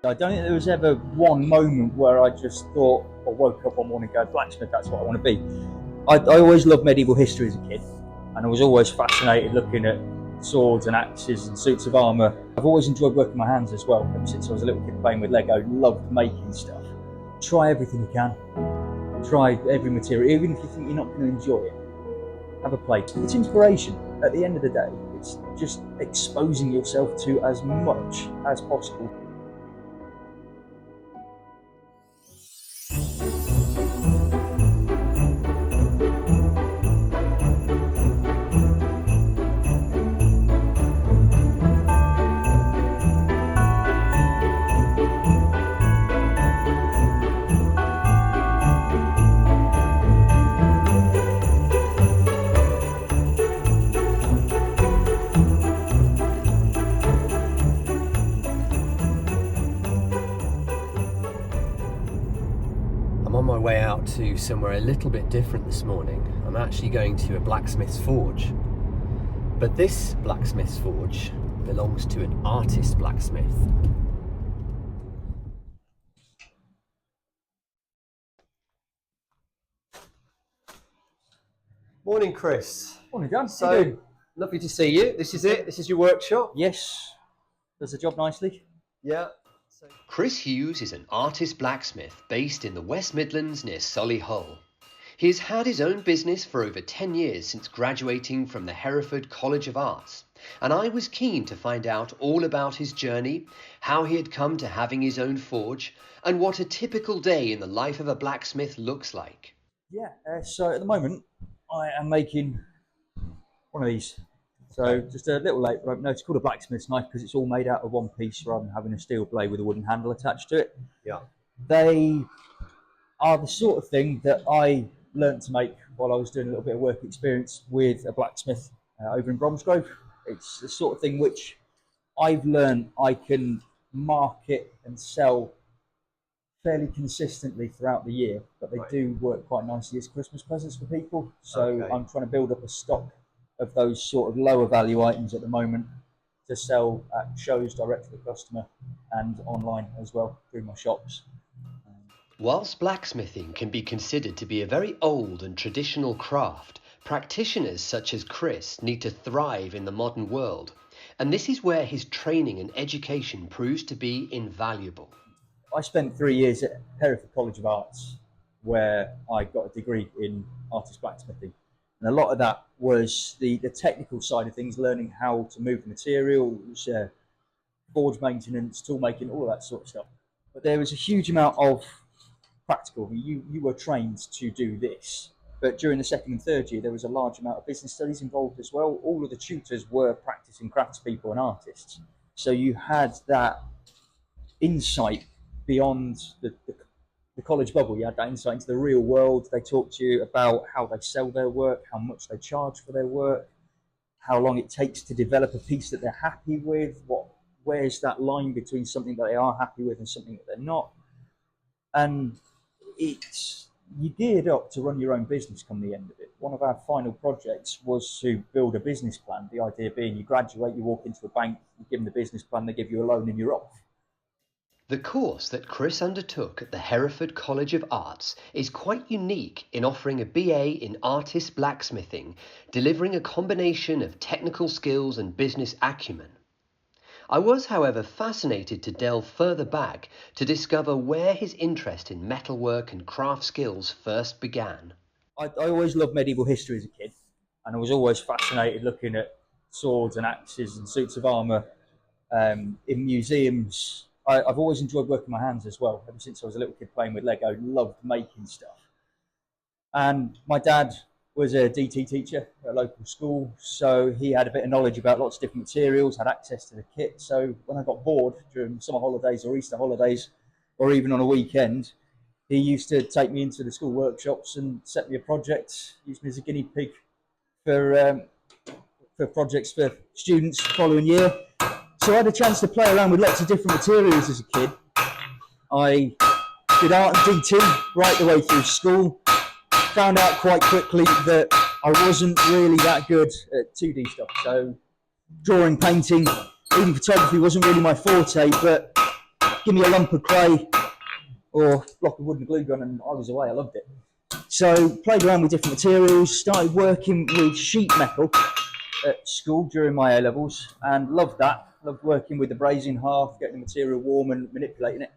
I don't think there was ever one moment where I just thought or woke up one morning and go, blacksmith, that's what I want to be. I always loved medieval history as a kid, and I was always fascinated looking at swords and axes and suits of armour. I've always enjoyed working my hands as well, ever since I was a little kid playing with Lego, loved making stuff. Try everything you can, try every material, even if you think you're not going to enjoy it. Have a play. It's inspiration. At the end of the day, it's just exposing yourself to as much as possible. I'm on my way out to somewhere a little bit different this morning. I'm actually going to a blacksmith's forge. But this blacksmith's forge belongs to an artist blacksmith. Morning, Chris. Morning, Dan. So, How you doing? lovely to see you. This is it. This is your workshop. Yes. Does the job nicely? Yeah. Chris Hughes is an artist blacksmith based in the West Midlands near Solihull. He has had his own business for over 10 years since graduating from the Hereford College of Arts, and I was keen to find out all about his journey, how he had come to having his own forge, and what a typical day in the life of a blacksmith looks like. Yeah, so at the moment I am making one of these. So just a little late, no, it's called a blacksmith's knife because it's all made out of one piece rather than having a steel blade with a wooden handle attached to it. Yeah. They are the sort of thing that I learnt to make while I was doing a little bit of work experience with a blacksmith over in Bromsgrove. It's the sort of thing which I've learned I can market and sell fairly consistently throughout the year, but they do work quite nicely as Christmas presents for people. So I'm trying to build up a stock of those sort of lower value items at the moment to sell at shows direct to the customer and online as well through my shops. Whilst blacksmithing can be considered to be a very old and traditional craft, practitioners such as Chris need to thrive in the modern world, and this is where his training and education proves to be invaluable. I spent 3 years at Hereford College of Arts where I got a degree in artist blacksmithing. And a lot of that was the technical side of things, learning how to move the materials, forge maintenance, tool making, all of that sort of stuff. But there was a huge amount of practical. You were trained to do this. But during the second and third year, there was a large amount of business studies involved as well. All of the tutors were practicing craftspeople and artists. So you had that insight beyond the college bubble. You had that insight into the real world. They talked to you about how they sell their work, how much they charge for their work, how long it takes to develop a piece that they're happy with, where's that line between something that they are happy with and something that they're not. And you geared up to run your own business come the end of it. One of our final projects was to build a business plan, the idea being you graduate, you walk into a bank, you give them the business plan, they give you a loan and you're off. The course that Chris undertook at the Hereford College of Arts is quite unique in offering a BA in artist blacksmithing, delivering a combination of technical skills and business acumen. I was, however, fascinated to delve further back to discover where his interest in metalwork and craft skills first began. I always loved medieval history as a kid, and I was always fascinated looking at swords and axes and suits of armour in museums. I've always enjoyed working my hands as well, ever since I was a little kid playing with Lego, loved making stuff. And my dad was a DT teacher at a local school, so he had a bit of knowledge about lots of different materials, had access to the kit. So when I got bored during summer holidays or Easter holidays, or even on a weekend, he used to take me into the school workshops and set me a project, use me as a guinea pig for projects for students the following year. So I had a chance to play around with lots of different materials as a kid. I did art and DT right the way through school. Found out quite quickly that I wasn't really that good at 2D stuff. So drawing, painting, even photography wasn't really my forte, but give me a lump of clay or a block of wood and glue gun and I was away. I loved it. So played around with different materials, started working with sheet metal at school during my A-levels and loved that. Loved working with the brazing hearth, getting the material warm and manipulating it.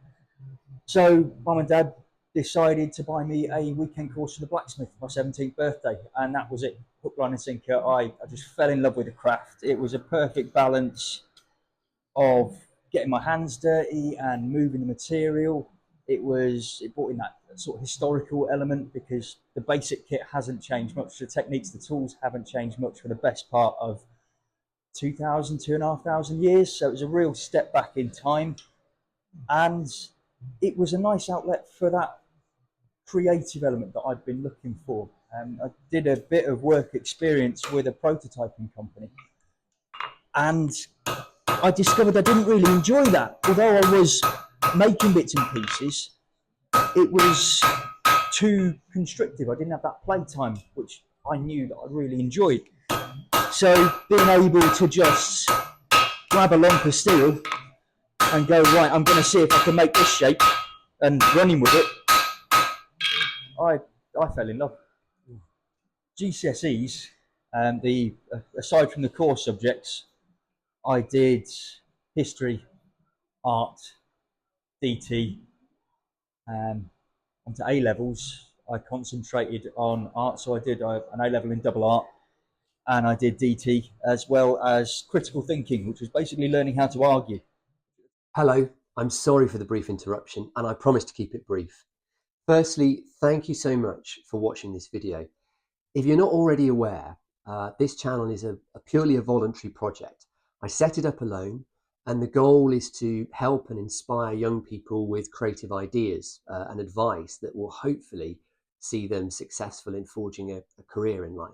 So mum and dad decided to buy me a weekend course for the blacksmith for my 17th birthday, and that was it. Hook, line and sinker. I just fell in love with the craft. It was a perfect balance of getting my hands dirty and moving the material. It brought in that sort of historical element because the basic kit hasn't changed much. The techniques, the tools haven't changed much for the best part of 2,500 years. So it was a real step back in time. And it was a nice outlet for that creative element that I'd been looking for. I did a bit of work experience with a prototyping company. And I discovered I didn't really enjoy that. Although I was making bits and pieces, it was too constrictive. I didn't have that playtime, which I knew that I really enjoyed. So being able to just grab a lump of steel and go, right, I'm going to see if I can make this shape, and running with it, I fell in love. GCSEs, aside from the core subjects, I did history, art, DT. Onto A-levels, I concentrated on art, so I did an A-level in double art, and I did DT, as well as critical thinking, which was basically learning how to argue. Hello, I'm sorry for the brief interruption, and I promise to keep it brief. Firstly, thank you so much for watching this video. If you're not already aware, this channel is purely a voluntary project. I set it up alone, and the goal is to help and inspire young people with creative ideas and advice that will hopefully see them successful in forging a career in life.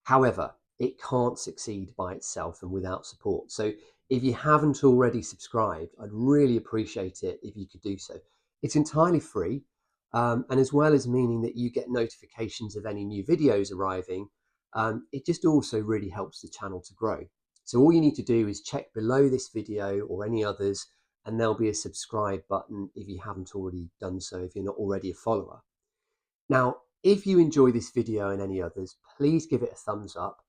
However, it can't succeed by itself and without support. So if you haven't already subscribed, I'd really appreciate it if you could do so. It's entirely free, and as well as meaning that you get notifications of any new videos arriving, it just also really helps the channel to grow. So all you need to do is check below this video or any others, and there'll be a subscribe button if you haven't already done so, if you're not already a follower. Now, if you enjoy this video and any others, please give it a thumbs up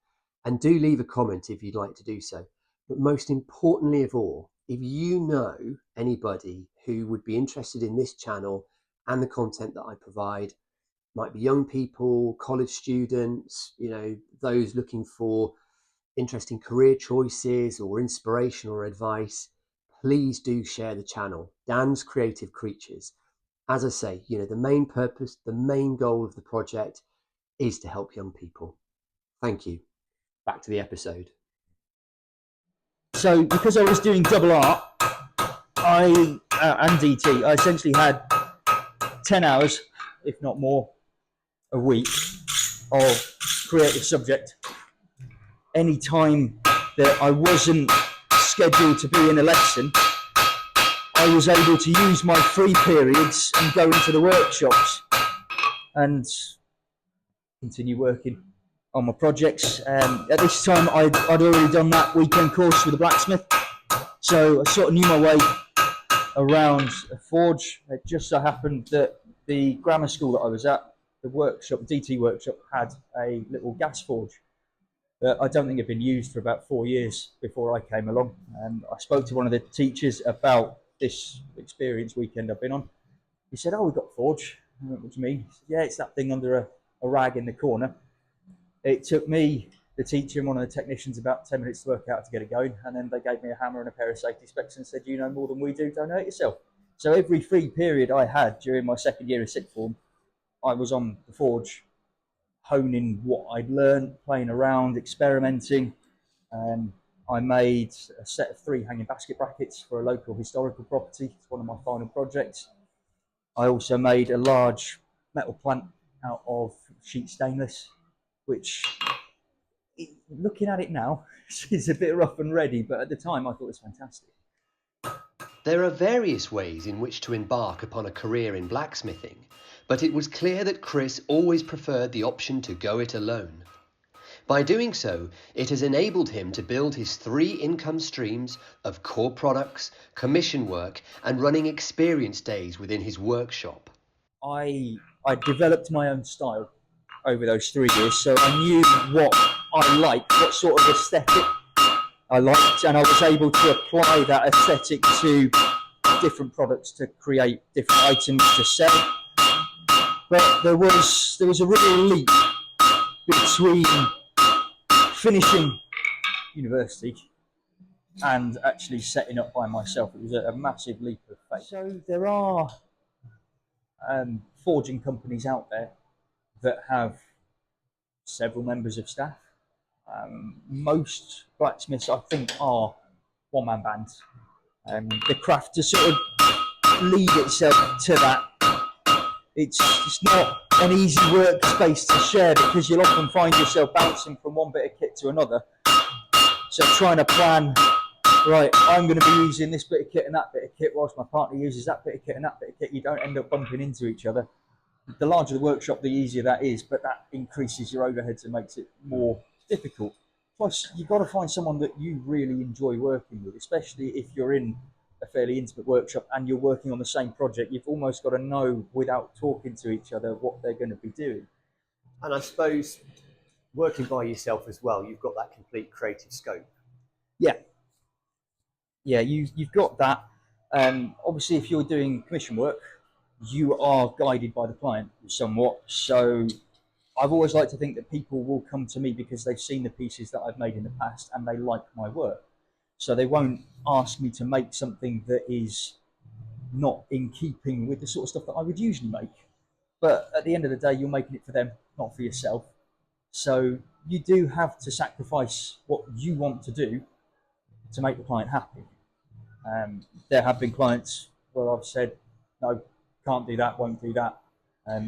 and do leave a comment if you'd like to do so. But most importantly of all, if you know anybody who would be interested in this channel and the content that I provide, might be young people, college students, those looking for interesting career choices or inspiration or advice, please do share the channel. Dan's Creative Creatures. As I say, the main purpose, the main goal of the project is to help young people. Thank you. Back to the episode. So because I was doing double art and DT, I essentially had 10 hours, if not more, a week of creative subject. Any time that I wasn't scheduled to be in a lesson, I was able to use my free periods and go into the workshops and continue working on my projects. At this time, I'd already done that weekend course with the blacksmith, so I sort of knew my way around a forge. It just so happened that the grammar school that I was at, the workshop, DT workshop, had a little gas forge that I don't think had been used for about 4 years before I came along. And I spoke to one of the teachers about this experience weekend I've been on. He said, "Oh, we've got a forge." I went, "What do you mean?" He said, "Yeah, it's that thing under a rag in the corner." It took me, the teacher, and one of the technicians about 10 minutes to work out to get it going, and then they gave me a hammer and a pair of safety specs and said, "You know more than we do, don't hurt yourself." So every free period I had during my second year of sixth form, I was on the forge, honing what I'd learned, playing around, experimenting. I made a set of 3 hanging basket brackets for a local historical property. It's one of my final projects. I also made a large metal plant out of sheet stainless, which, looking at it now, is a bit rough and ready, but at the time I thought it was fantastic. There are various ways in which to embark upon a career in blacksmithing, but it was clear that Chris always preferred the option to go it alone. By doing so, it has enabled him to build his 3 income streams of core products, commission work, and running experience days within his workshop. I developed my own style over those 3 years, so I knew what I liked, what sort of aesthetic I liked, and I was able to apply that aesthetic to different products to create different items to sell. But there was a real leap between finishing university and actually setting up by myself. It was a massive leap of faith. So there are forging companies out there that have several members of staff. Most blacksmiths, I think, are one-man bands. The craft to sort of lead itself to that. It's not an easy workspace to share, because you'll often find yourself bouncing from one bit of kit to another. So trying to plan, right, I'm going to be using this bit of kit and that bit of kit, whilst my partner uses that bit of kit and that bit of kit, you don't end up bumping into each other. The larger the workshop, the easier that is, but that increases your overheads and makes it more difficult. Plus, you've got to find someone that you really enjoy working with, especially if you're in a fairly intimate workshop and you're working on the same project. You've almost got to know, without talking to each other, what they're going to be doing. And I suppose working by yourself as well, you've got that complete creative scope. Yeah, you've got that. Obviously, if you're doing commission work, you are guided by the client somewhat. So I've always liked to think that people will come to me because they've seen the pieces that I've made in the past and they like my work. So they won't ask me to make something that is not in keeping with the sort of stuff that I would usually make. But at the end of the day, you're making it for them, not for yourself. So you do have to sacrifice what you want to do to make the client happy. There have been clients where I've said, no, can't do that, won't do that.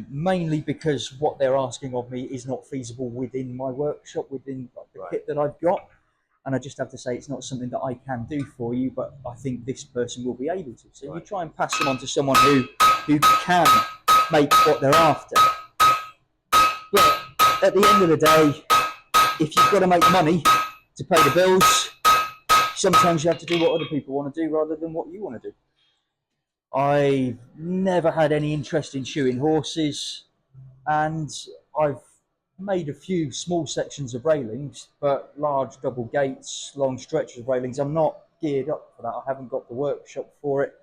Mainly because what they're asking of me is not feasible within my workshop, within the kit that I've got. And I just have to say, it's not something that I can do for you, but I think this person will be able to. So you try and pass them on to someone who can make what they're after. But at the end of the day, if you've got to make money to pay the bills, sometimes you have to do what other people want to do rather than what you want to do. I've never had any interest in shoeing horses, and I've made a few small sections of railings, but large double gates, long stretches of railings, I'm not geared up for that. I haven't got the workshop for it.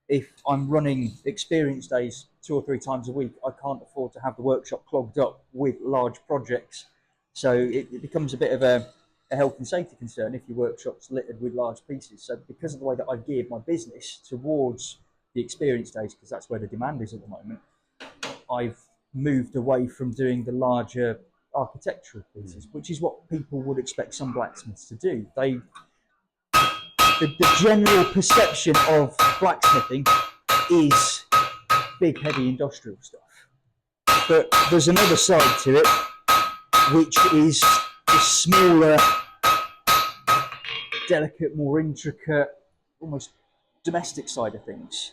If I'm running experience days 2 or 3 times a week, I can't afford to have the workshop clogged up with large projects. So it becomes a bit of a health and safety concern if your workshop's littered with large pieces. So because of the way that I've geared my business towards the experience days, because that's where the demand is at the moment, I've moved away from doing the larger architectural pieces, which is what people would expect some blacksmiths to do. The general perception of blacksmithing is big, heavy industrial stuff. But there's another side to it, which is the smaller, delicate, more intricate, almost domestic side of things.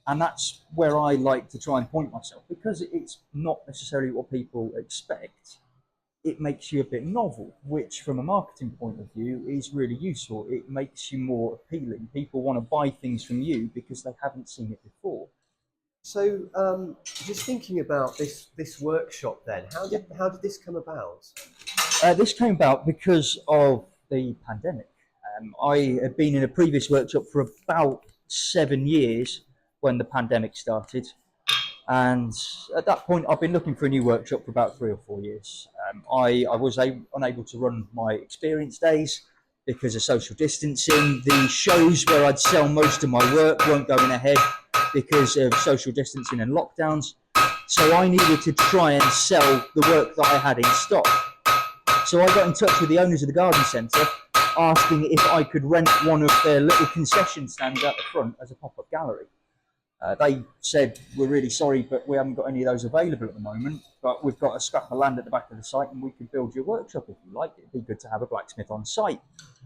And that's where I like to try and point myself, because it's not necessarily what people expect. It makes you a bit novel, which from a marketing point of view is really useful. It makes you more appealing. People want to buy things from you because they haven't seen it before. So just thinking about this workshop then, how did this come about? This came about because of the pandemic. I had been in a previous workshop for about 7 years when the pandemic started, and at that point I've been looking for a new workshop for about 3 or 4 years. I was unable to run my experience days because of social distancing. The shows where I'd sell most of my work weren't going ahead because of social distancing and lockdowns, so I needed to try and sell the work that I had in stock. So I got in touch with the owners of the garden centre, asking if I could rent one of their little concession stands at the front as a pop-up gallery. They said, we're really sorry, but we haven't got any of those available at the moment, but we've got a scrap of land at the back of the site and we could build you a workshop if you like. It'd be good to have a blacksmith on site.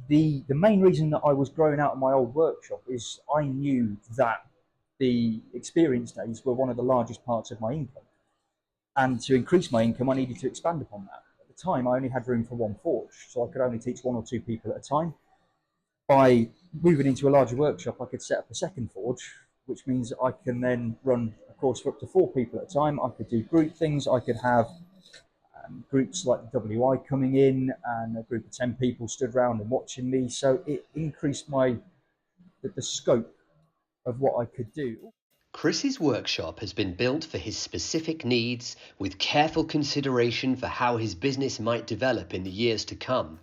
The main reason that I was growing out of my old workshop is I knew that the experience days were one of the largest parts of my income. And to increase my income, I needed to expand upon that. At the time, I only had room for one forge, so I could only teach 1 or 2 people at a time. By moving into a larger workshop, I could set up a second forge, which means I can then run a course for up to 4 people at a time. I could do group things. I could have groups like the WI coming in, and a group of 10 people stood around and watching me. So it increased the scope of what I could do. Chris's workshop has been built for his specific needs, with careful consideration for how his business might develop in the years to come.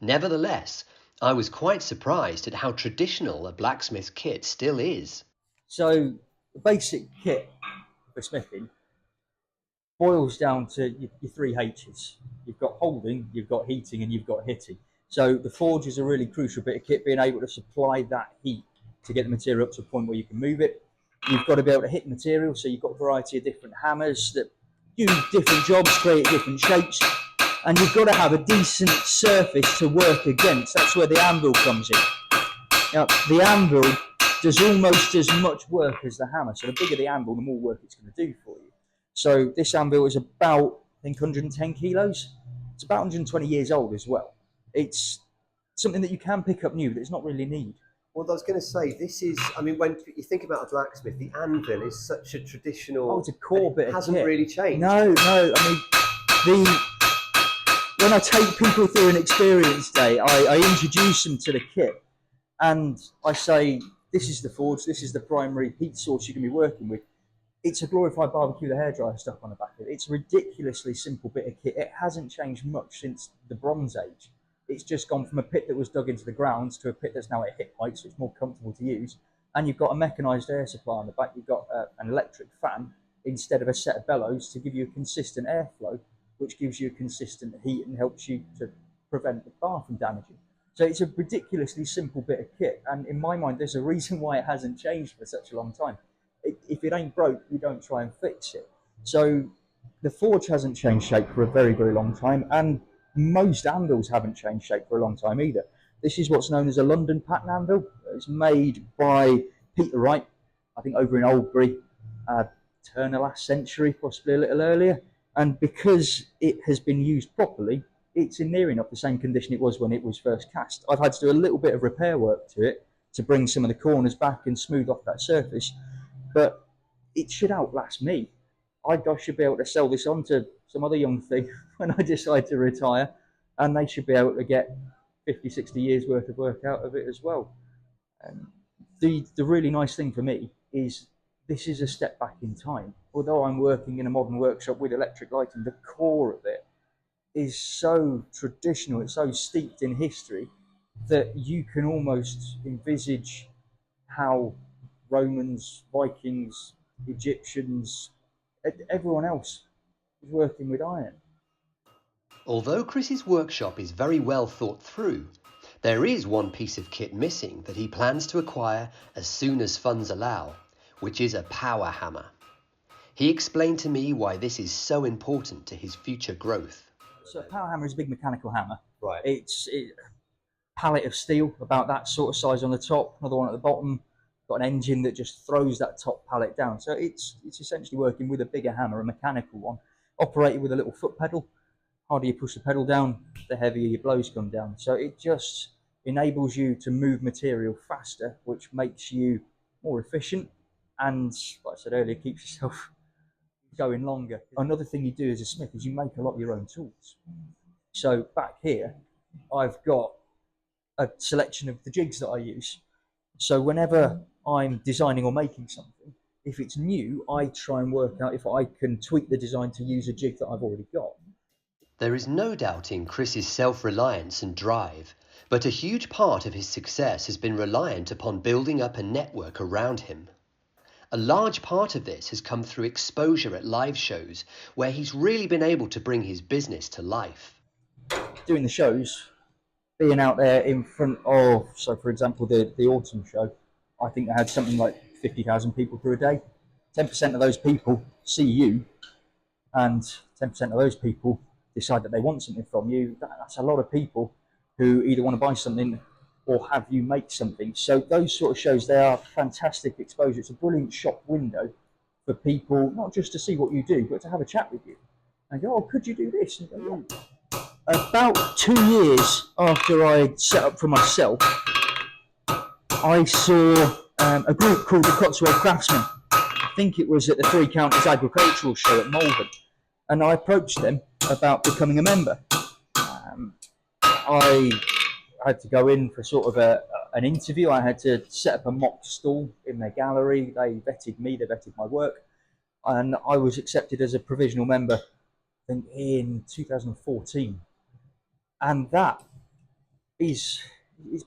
Nevertheless, I was quite surprised at how traditional a blacksmith's kit still is. So the basic kit for smithing boils down to your 3 H's. You've got holding, you've got heating, and you've got hitting. So the forge is a really crucial bit of kit, being able to supply that heat to get the material up to a point where you can move it. You've got to be able to hit material, so you've got a variety of different hammers that do different jobs, create different shapes, and you've got to have a decent surface to work against. That's where the anvil comes in. Now, the anvil does almost as much work as the hammer, so the bigger the anvil, the more work it's going to do for you. So this anvil is about, I think, 110 kilos. It's about 120 years old as well. It's something that you can pick up new, but it's not really a need. Well, I was going to say, this is, I mean, when you think about a blacksmith, the anvil is such a traditional... Oh, it's a core bit of kit. It hasn't really changed. No. I mean, when I take people through an experience day, I introduce them to the kit, and I say, this is the forge, this is the primary heat source you're going to be working with. It's a glorified barbecue, the hairdryer stuck on the back of it. It's a ridiculously simple bit of kit. It hasn't changed much since the Bronze Age. It's just gone from a pit that was dug into the ground to a pit that's now at hip height, so it's more comfortable to use. And you've got a mechanised air supply on the back. You've got an electric fan instead of a set of bellows to give you a consistent airflow, which gives you a consistent heat and helps you to prevent the bar from damaging. So it's a ridiculously simple bit of kit. And in my mind, there's a reason why it hasn't changed for such a long time. If it ain't broke, you don't try and fix it. So the forge hasn't changed shape for a very, very long time, and most anvils haven't changed shape for a long time either. This is what's known as a London pattern anvil. It's made by Peter Wright, I think over in Oldbury, turn of last century, possibly a little earlier. And because it has been used properly, it's in near enough the same condition it was when it was first cast. I've had to do a little bit of repair work to it to bring some of the corners back and smooth off that surface. But it should outlast me. I should be able to sell this on to some other young thing when I decide to retire, and they should be able to get 50, 60 years worth of work out of it as well. The really nice thing for me is this is a step back in time. Although I'm working in a modern workshop with electric lighting, the core of it is so traditional, it's so steeped in history that you can almost envisage how Romans, Vikings, Egyptians, everyone else is working with iron. Although Chris's workshop is very well thought through, there is one piece of kit missing that he plans to acquire as soon as funds allow, which is a power hammer. He explained to me why this is so important to his future growth. So a power hammer is a big mechanical hammer. Right. It's a pallet of steel, about that sort of size on the top, another one at the bottom. Got an engine that just throws that top pallet down. So it's essentially working with a bigger hammer, a mechanical one, operated with a little foot pedal. Harder you push the pedal down, the heavier your blows come down. So it just enables you to move material faster, which makes you more efficient, and, like I said earlier, keeps yourself going longer. Another thing you do as a smith is you make a lot of your own tools. So back here, I've got a selection of the jigs that I use. So whenever I'm designing or making something, if it's new, I try and work out if I can tweak the design to use a jig that I've already got. There is no doubting Chris's self-reliance and drive, but a huge part of his success has been reliant upon building up a network around him. A large part of this has come through exposure at live shows, where he's really been able to bring his business to life. Doing the shows, being out there in front of, so for example, the autumn show, I think they had something like 50,000 people through a day. 10% of those people see you, and 10% of those people decide that they want something from you. That's a lot of people who either want to buy something or have you make something. So those sort of shows, they are fantastic exposure. It's a brilliant shop window for people, not just to see what you do, but to have a chat with you. I go, oh, could you do this? And I go, yeah. About 2 years after I'd set up for myself, I saw a group called the Cotswold Craftsmen. I think it was at the Three Counties Agricultural Show at Malvern, and I approached them about becoming a member. I had to go in for sort of an interview. I had to set up a mock stall in their gallery. They vetted me, they vetted my work, and I was accepted as a provisional member, I think, in 2014. And that is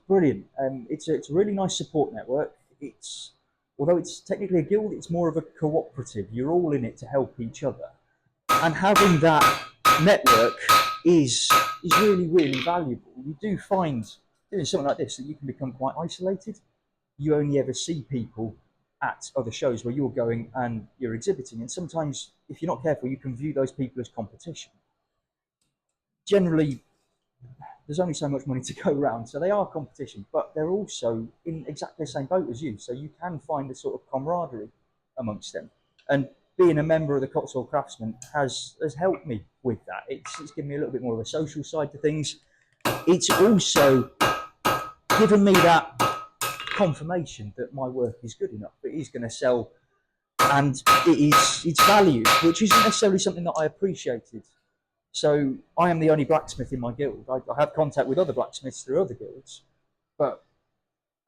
brilliant. It's a really nice support network. Although it's technically a guild, it's more of a cooperative. You're all in it to help each other, and having that network is really, really valuable. You do find doing something like this that you can become quite isolated. You only ever see people at other shows where you're going and you're exhibiting, and sometimes, if you're not careful, you can view those people as competition. Generally, there's only so much money to go around, so they are competition, but they're also in exactly the same boat as you, so you can find a sort of camaraderie amongst them. And being a member of the Cotswold Craftsmen has helped me with that. It's given me a little bit more of a social side to things. It's also given me that confirmation that my work is good enough, it is going to sell, and it's valued, which isn't necessarily something that I appreciated. So I am the only blacksmith in my guild. I have contact with other blacksmiths through other guilds, but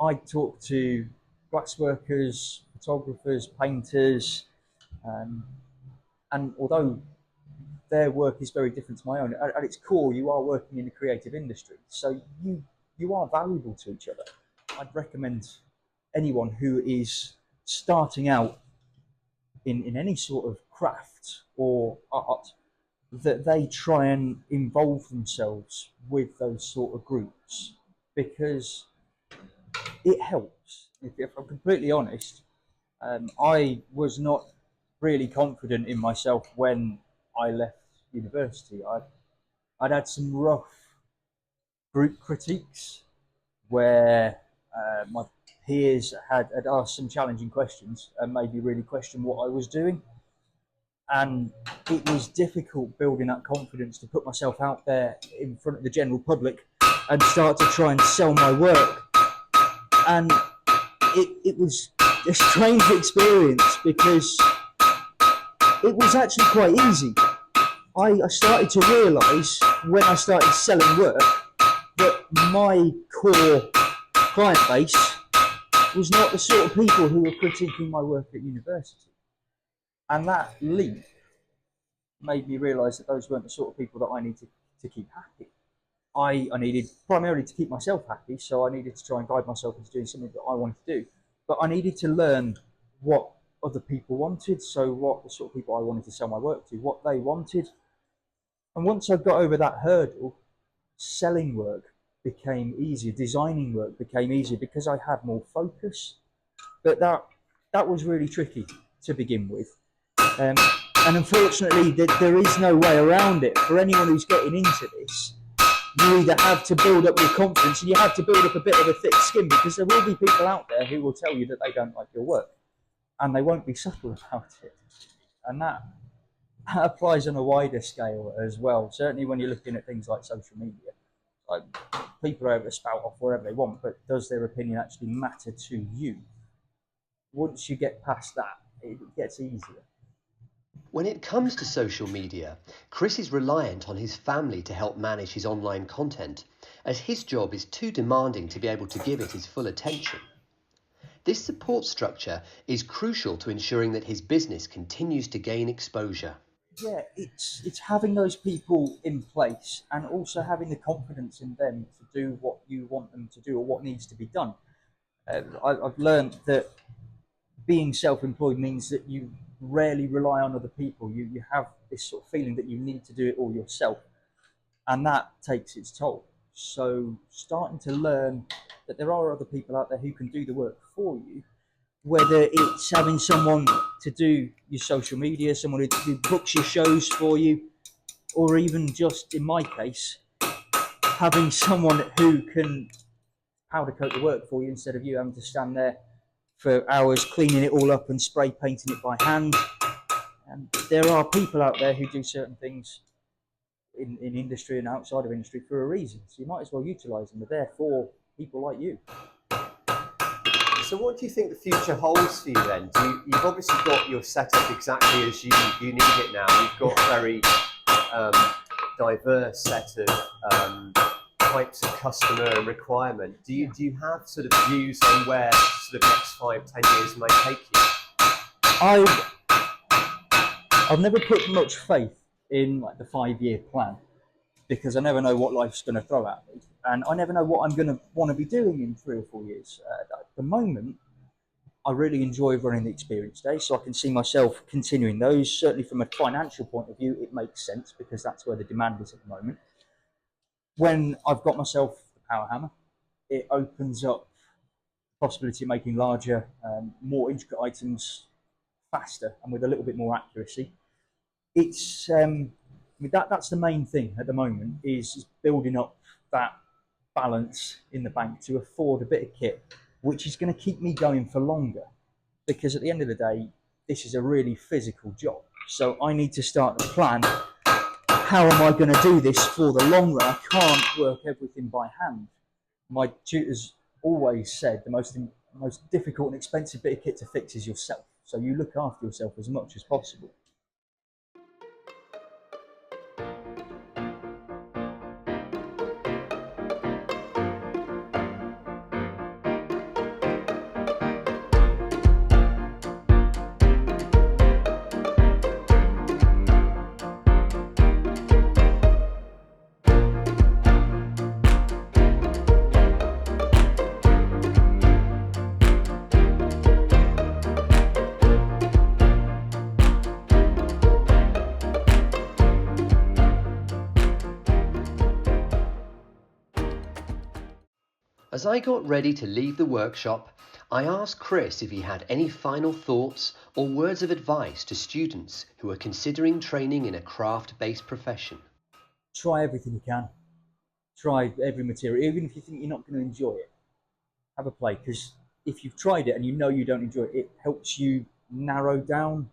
I talk to glassworkers, photographers, painters, and although their work is very different to my own, at its core, you are working in the creative industry, so you are valuable to each other. I'd recommend anyone who is starting out in any sort of craft or art that they try and involve themselves with those sort of groups, because it helps. If I'm completely honest, I was not really confident in myself when I left university. I'd had some rough group critiques where my peers had asked some challenging questions and made me really question what I was doing. And it was difficult building that confidence to put myself out there in front of the general public and start to try and sell my work. And it was a strange experience, because it was actually quite easy. I started to realise when I started selling work that my core client base was not the sort of people who were critiquing my work at university. And that leap made me realise that those weren't the sort of people that I needed to keep happy. I needed primarily to keep myself happy, so I needed to try and guide myself into doing something that I wanted to do. But I needed to learn what other people wanted, so what the sort of people I wanted to sell my work to, what they wanted. And once I got over that hurdle, selling work became easier, designing work became easier, because I had more focus. But that was really tricky to begin with. And unfortunately, there is no way around it. For anyone who's getting into this, you either have to build up your confidence, and you have to build up a bit of a thick skin, because there will be people out there who will tell you that they don't like your work, and they won't be subtle about it. And that applies on a wider scale as well. Certainly when you're looking at things like social media, like, people are able to spout off wherever they want, but does their opinion actually matter to you? Once you get past that, it gets easier. When it comes to social media, Chris is reliant on his family to help manage his online content, as his job is too demanding to be able to give it his full attention. This support structure is crucial to ensuring that his business continues to gain exposure. Yeah, it's having those people in place, and also having the confidence in them to do what you want them to do, or what needs to be done. I've learned that being self-employed means that you rarely rely on other people. You have this sort of feeling that you need to do it all yourself, and that takes its toll. So starting to learn that there are other people out there who can do the work for you, whether it's having someone to do your social media, someone who books your shows for you, or even just, in my case, having someone who can powder coat the work for you instead of you having to stand there for hours cleaning it all up and spray painting it by hand. And there are people out there who do certain things in industry and outside of industry for a reason. So you might as well utilise them. They're there for people like you. So what do you think the future holds for you then? You've obviously got your setup exactly as you need it now. You've got a very diverse set of types of customer and requirement. Do you have sort of views on where sort of next 5-10 years might take you? I've never put much faith in like the 5-year plan, because I never know what life's going to throw at me, and I never know what I'm going to want to be doing in 3 or 4 years. At the moment, I really enjoy running the experience days, so I can see myself continuing those. Certainly from a financial point of view, it makes sense because that's where the demand is at the moment. When I've got myself the power hammer, it opens up the possibility of making larger, more intricate items faster and with a little bit more accuracy. It's that's the main thing at the moment, is building up that balance in the bank to afford a bit of kit, which is going to keep me going for longer, because at the end of the day, this is a really physical job. So I need to start to plan, how am I going to do this for the long run? I can't work everything by hand. My tutors always said the most difficult and expensive bit of kit to fix is yourself. So you look after yourself as much as possible. As I got ready to leave the workshop, I asked Chris if he had any final thoughts or words of advice to students who are considering training in a craft-based profession. Try everything you can. Try every material, even if you think you're not going to enjoy it. Have a play, because if you've tried it and you know you don't enjoy it, it helps you narrow down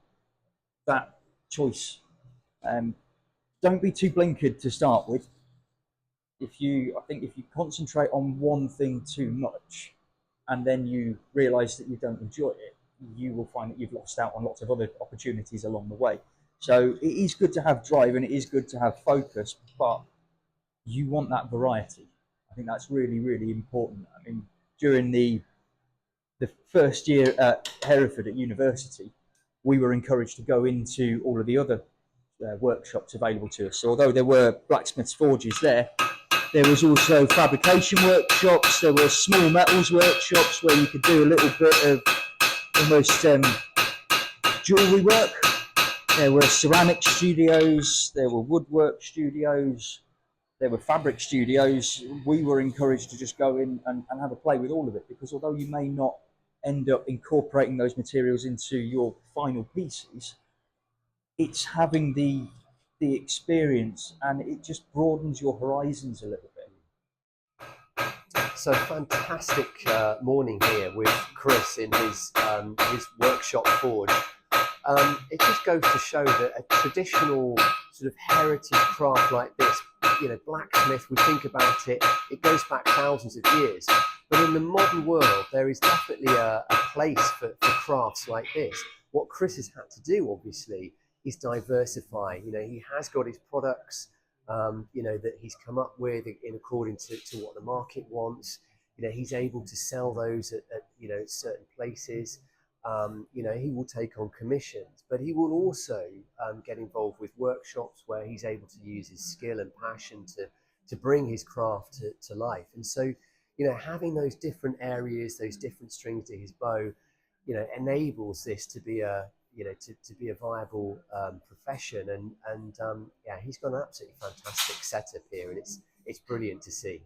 that choice. Don't be too blinkered to start with. I think if you concentrate on one thing too much, and then you realise that you don't enjoy it, you will find that you've lost out on lots of other opportunities along the way. So it is good to have drive and it is good to have focus, but you want that variety. I think that's really, really important. I mean, during the first year at Hereford at university, we were encouraged to go into all of the other workshops available to us. So although there were blacksmiths' forges there was also fabrication workshops, there were small metals workshops where you could do a little bit of almost jewellery work. There were ceramic studios, there were woodwork studios, there were fabric studios. We were encouraged to just go in and have a play with all of it, because although you may not end up incorporating those materials into your final pieces, it's having the experience, and it just broadens your horizons a little bit. So fantastic morning here with Chris in his workshop forge. It just goes to show that a traditional sort of heritage craft like this, blacksmith, we think about it, it goes back thousands of years. But in the modern world, there is definitely a place for crafts like this. What Chris has had to do, obviously, is diversify. He has got his products, that he's come up with in according to what the market wants. He's able to sell those at certain places. He will take on commissions, but he will also get involved with workshops where he's able to use his skill and passion to bring his craft to life. And so, having those different areas, those different strings to his bow, enables this to be a to be a viable profession. And he's got an absolutely fantastic setup here, and it's brilliant to see.